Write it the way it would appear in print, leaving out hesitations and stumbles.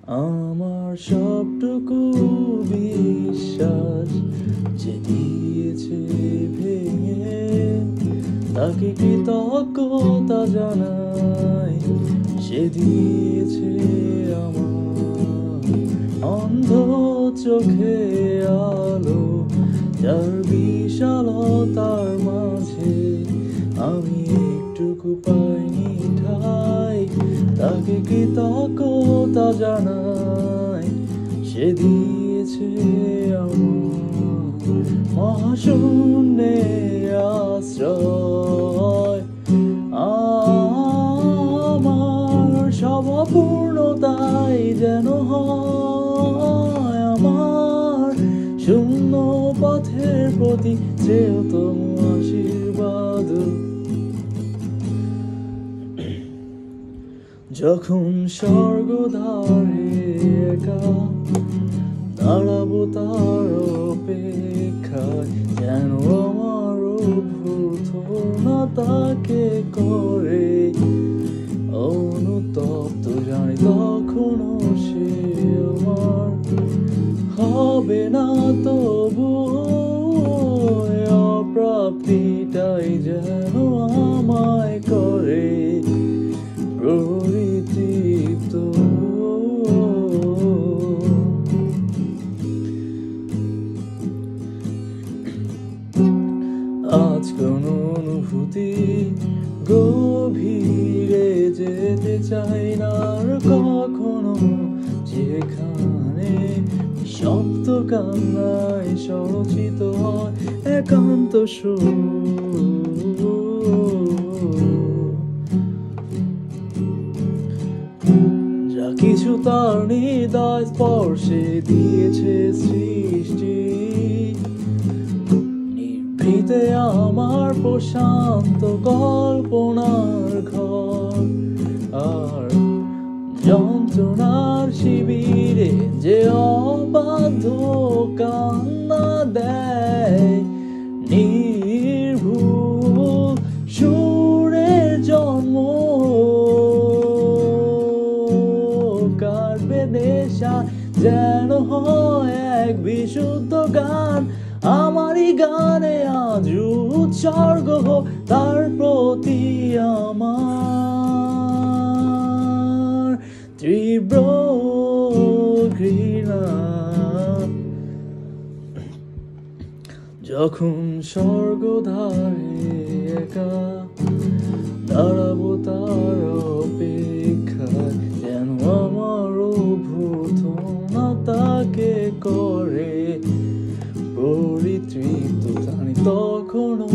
আমার সবটুকু বিশ্বাস যে দিয়েছে ভেঙে, তাকে কৃতজ্ঞতা জানাই। সে দিয়েছে আমার অন্ধ চোখে আলো, যার বিশালতার মাঝে আমি একটুকু পাইনি ঠাই। তাকে কৃতজ্ঞতা জানাই। সে দিয়েছে আমার মহাশূন্যে আশ্রয়। আমার সব অপূর্ণতাই যেন হয় আমার শূন্য পথের প্রতি শ্রেয়তম আশীর্বাদ। যখন স্বর্গদ্বারে একা দাঁড়াবো তার অপেক্ষায়, যেন আমার অভূত না তাকে করে অনুতপ্ত, জানি তখনও সে আমার হবে না। তবু অপ্রাপ্তিটাই যেন আমায় করে পরিতৃপ্ত। আজ কোন অনুভূতি গভীরে যেতে চাই না আর কখনো, যেখানে শব্দ কান্নায় স্বরচিত হয় একান্ত সুর। যা কিছু তার হৃদয় স্পর্শে দিয়েছে সৃষ্টি, নিভৃতে আমার প্রশান্ত কল্পনার ঘর। আর যন্ত্রণার শিবিরে যে অবাধ্য কান্না দেয়, নির্ভুল সুরের জন্ম কাটবে নেশা, যেন হয় এক বিশুদ্ধ গান। আমারই গানে আজ উৎসর্গ হোক তার প্রতি আমার তীব্র ঘৃণা। যখন স্বর্গদ্বারে একা দাঁড়াবো তার অপেক্ষায়, যেন আমার অভূত না তাকে করে পরিতৃপ্ত, জানি তখনও